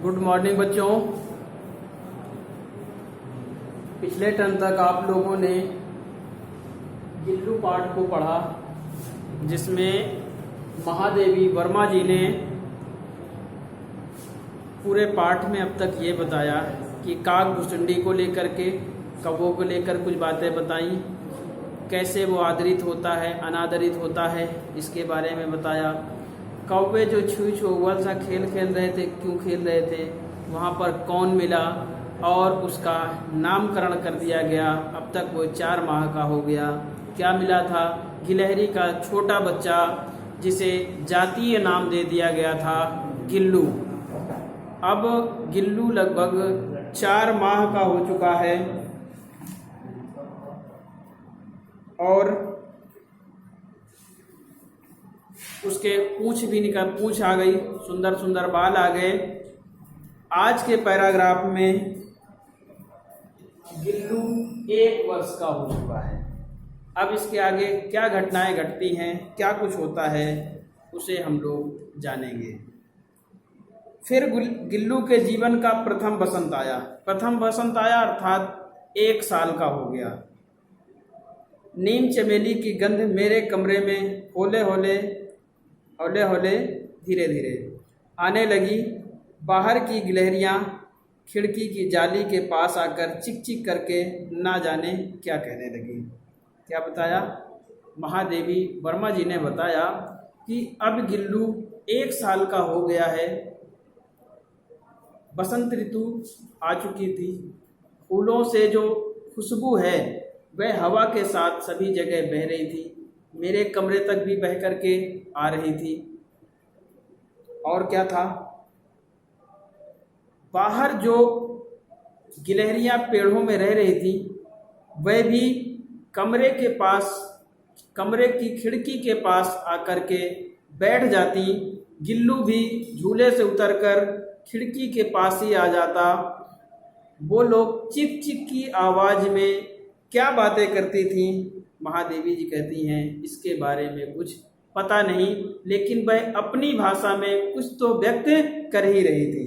Good morning बच्चों। पिछले term तक आप लोगों ने गिल्लू पाठ को पढ़ा, जिसमें महादेवी वर्मा जी ने पूरे पाठ में अब तक ये बताया कि काग भुसुंडी को लेकर के, कौवों को लेकर कुछ बातें बताई, कैसे वो आदरित होता है, अनादरित होता है, इसके बारे में बताया। कौवे जो छुई छुअल सा खेल खेल रहे थे, क्यों खेल रहे थे, वहाँ पर कौन मिला और उसका नामकरण कर दिया गया। अब तक वो 4 माह का हो गया। क्या मिला था? गिलहरी का छोटा बच्चा, जिसे जातीय नाम दे दिया गया था गिल्लू। अब गिल्लू लगभग 4 माह का हो चुका है और उसके पूंछ आ गई, सुंदर सुंदर बाल आ गए। आज के पैराग्राफ में गिल्लू 1 वर्ष का हो चुका है। अब इसके आगे क्या घटनाएं घटती हैं, क्या कुछ होता है, उसे हम लोग जानेंगे। फिर गिल्लू के जीवन का प्रथम बसंत आया। प्रथम बसंत आया अर्थात 1 साल का हो गया। नीम चमेली की गंध मेरे कमरे में हौले हौले धीरे धीरे आने लगी। बाहर की गिलहरियां खिड़की की जाली के पास आकर चिक चिक करके ना जाने क्या कहने लगी। क्या बताया? महादेवी वर्मा जी ने बताया कि अब गिल्लू 1 साल का हो गया है। बसंत ऋतु आ चुकी थी। फूलों से जो खुशबू है वह हवा के साथ सभी जगह बह रही थी। मेरे कमरे तक भी बह करके आ रही थी। और क्या था? बाहर जो गिलहरियां पेड़ों में रह रही थी वह भी कमरे की खिड़की के पास आकर के बैठ जाती। गिल्लू भी झूले से उतरकर खिड़की के पास ही आ जाता। वो लोग चिक चिक की आवाज में क्या बातें करती थीं, महादेवी जी कहती हैं इसके बारे में कुछ पता नहीं, लेकिन वह अपनी भाषा में कुछ तो व्यक्त कर ही रही थी।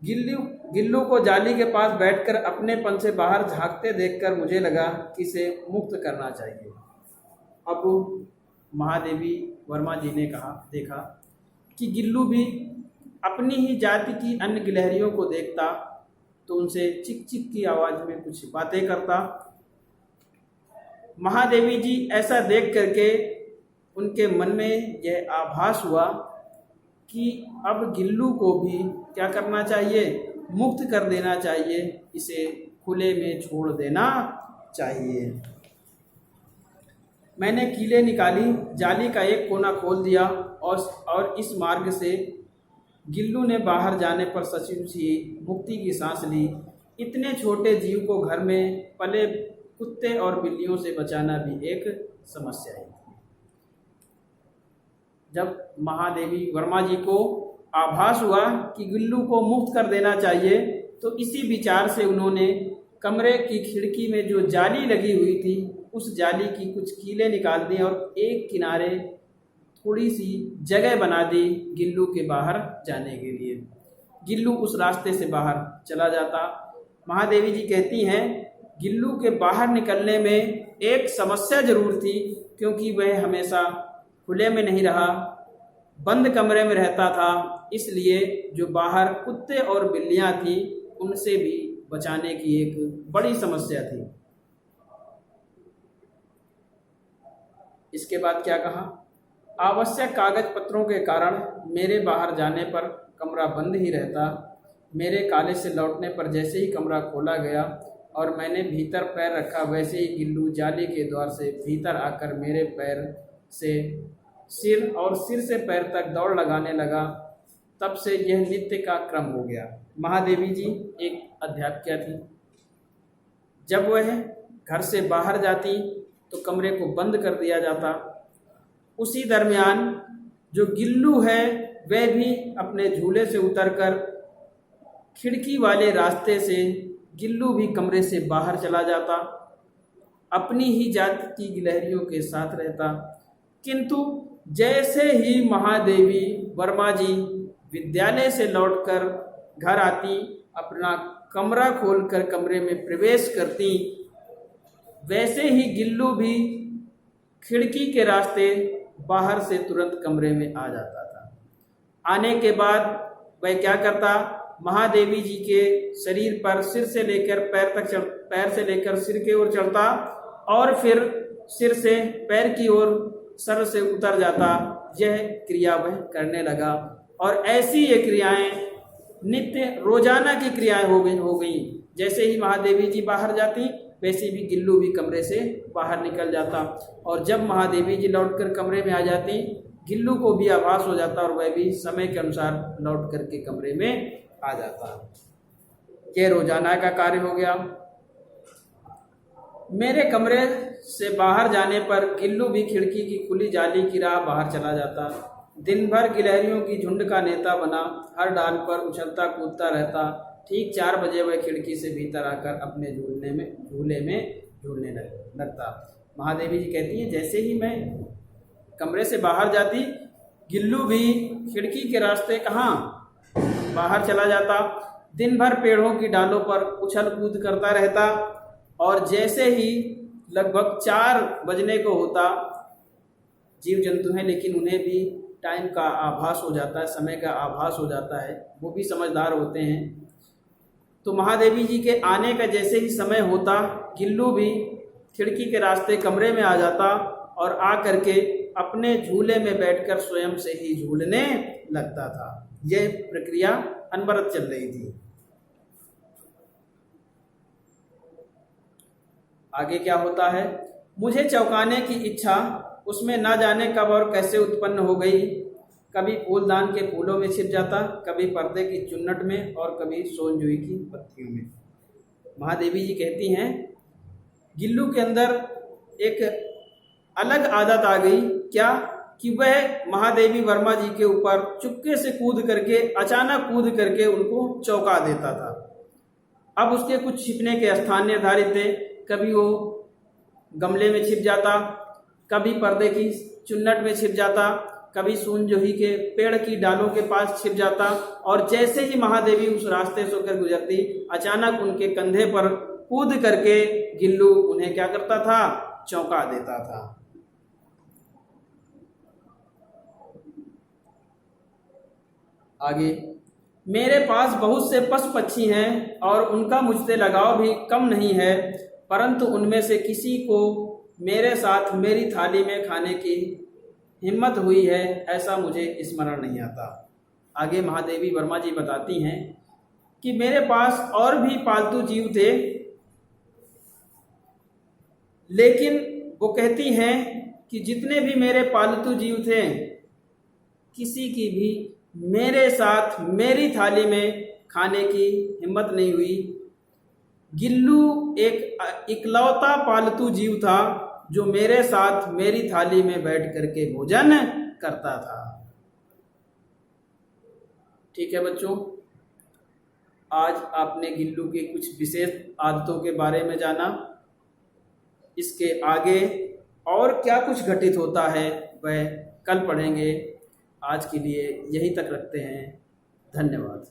गिल्लू को जाली के पास बैठकर अपनेपन से बाहर झांकते देखकर मुझे लगा कि इसे मुक्त करना चाहिए। अब महादेवी वर्मा जी ने देखा कि गिल्लू भी अपनी ही जाति की अन्य गिलहरियों को देखता तो उनसे चिक चिक की आवाज में कुछ बातें करता। महादेवी जी ऐसा देख करके उनके मन में यह आभास हुआ कि अब गिल्लू को भी क्या करना चाहिए? मुक्त कर देना चाहिए, इसे खुले में छोड़ देना चाहिए। मैंने कीलें निकाली, जाली का एक कोना खोल दिया और इस मार्ग से गिल्लू ने बाहर जाने पर सचमुच ही मुक्ति की सांस ली। इतने छोटे जीव को घर में पले कुत्ते और बिल्लियों से बचाना भी एक समस्या है। जब महादेवी वर्मा जी को आभास हुआ कि गिल्लू को मुक्त कर देना चाहिए, तो इसी विचार से उन्होंने कमरे की खिड़की में जो जाली लगी हुई थी उस जाली की कुछ कीलें निकाल दी और एक किनारे थोड़ी सी जगह बना दी गिल्लू के बाहर जाने के लिए। गिल्लू उस रास्ते से बाहर चला जाता। महादेवी जी कहती हैं गिल्लू के बाहर निकलने में एक समस्या जरूर थी, क्योंकि वह हमेशा खुले में नहीं रहा, बंद कमरे में रहता था। इसलिए जो बाहर कुत्ते और बिल्लियां थी उनसे भी बचाने की एक बड़ी समस्या थी। इसके बाद क्या कहा? आवश्यक कागज पत्रों के कारण मेरे बाहर जाने पर कमरा बंद ही रहता। मेरे कॉलेज से लौटने पर जैसे ही कमरा खोला गया और मैंने भीतर पैर रखा, वैसे ही गिल्लू जाली के द्वार से भीतर आकर मेरे पैर से सिर और सिर से पैर तक दौड़ लगाने लगा। तब से यह नित्य का क्रम हो गया। महादेवी जी एक अध्यापिका थी। जब वह घर से बाहर जाती तो कमरे को बंद कर दिया जाता। उसी दरमियान जो गिल्लू है वह भी अपने झूले से उतरकर खिड़की वाले रास्ते से गिल्लू भी कमरे से बाहर चला जाता, अपनी ही जाति की गिलहरियों के साथ रहता। किंतु जैसे ही महादेवी वर्मा जी विद्यालय से लौटकर घर आती, अपना कमरा खोलकर कमरे में प्रवेश करती, वैसे ही गिल्लू भी खिड़की के रास्ते बाहर से तुरंत कमरे में आ जाता था। आने के बाद वह क्या करता, महादेवी जी के शरीर पर सिर से लेकर पैर से लेकर सिर की ओर चढ़ता और फिर सिर से पैर की ओर सर से उतर जाता। यह क्रिया वह करने लगा और ऐसी ये क्रियाएं नित्य रोजाना की क्रियाएं हो गई। जैसे ही महादेवी जी बाहर जाती, वैसे भी गिल्लू भी कमरे से बाहर निकल जाता और जब महादेवी जी लौटकर कमरे में आ जाती, गिल्लू को भी आभास हो जाता और वह भी समय के अनुसार लौट करके कमरे में आ जाता। ये रोजाना का कार्य हो गया। मेरे कमरे से बाहर जाने पर गिल्लू भी खिड़की की खुली जाली की राह बाहर चला जाता। दिन भर गिलहरियों की झुंड का नेता बना हर डाल पर उछलता कूदता रहता। ठीक 4 बजे वह खिड़की से भीतर आकर अपने झूले में झूलने लगता। महादेवी जी कहती हैं, जैसे ही मैं कमरे से बाहर जाती, गिल्लू भी खिड़की के रास्ते कहाँ बाहर चला जाता। दिन भर पेड़ों की डालों पर उछल कूद करता रहता और जैसे ही लगभग 4 बजने को होता, जीव जंतु हैं लेकिन उन्हें भी टाइम का आभास हो जाता है, समय का आभास हो जाता है, वो भी समझदार होते हैं। तो महादेवी जी के आने का जैसे ही समय होता, गिल्लू भी खिड़की के रास्ते कमरे में आ जाता और आ करके अपने झूले में बैठकर स्वयं से ही झूलने लगता था। यह प्रक्रिया अनवरत चल रही थी। आगे क्या होता है, मुझे चौंकाने की इच्छा उसमें ना जाने कब और कैसे उत्पन्न हो गई। कभी फूलदान के फूलों में छिप जाता, कभी पर्दे की चुन्नट में और कभी सोनजोई की पत्तियों में। महादेवी जी कहती हैं, गिल्लू के अंदर एक अलग आदत आ गई। क्या कि वह महादेवी वर्मा जी के ऊपर चुपके से कूद करके, अचानक कूद करके उनको चौंका देता था। अब उसके कुछ छिपने के स्थान निर्धारित थे। कभी वो गमले में छिप जाता, कभी पर्दे की चुन्नट में छिप जाता, कभी सोनजोई के पेड़ की डालों के पास छिप जाता और जैसे ही महादेवी उस रास्ते से होकर गुजरती, अचानक उनके कंधे पर कूद करके गिल्लू उन्हें क्या करता था, चौंका देता था। आगे, मेरे पास बहुत से पशु पक्षी हैं और उनका मुझसे लगाव भी कम नहीं है, परंतु उनमें से किसी को मेरे साथ मेरी थाली में खाने की हिम्मत हुई है, ऐसा मुझे स्मरण नहीं आता। आगे महादेवी वर्मा जी बताती हैं कि मेरे पास और भी पालतू जीव थे, लेकिन वो कहती हैं कि जितने भी मेरे पालतू जीव थे, किसी की भी मेरे साथ मेरी थाली में खाने की हिम्मत नहीं हुई। गिल्लू एक इकलौता पालतू जीव था जो मेरे साथ मेरी थाली में बैठ करके भोजन करता था। ठीक है बच्चों, आज आपने गिल्लू की कुछ विशेष आदतों के बारे में जाना। इसके आगे और क्या कुछ घटित होता है वह कल पढ़ेंगे। आज के लिए यहीं तक रखते हैं। धन्यवाद।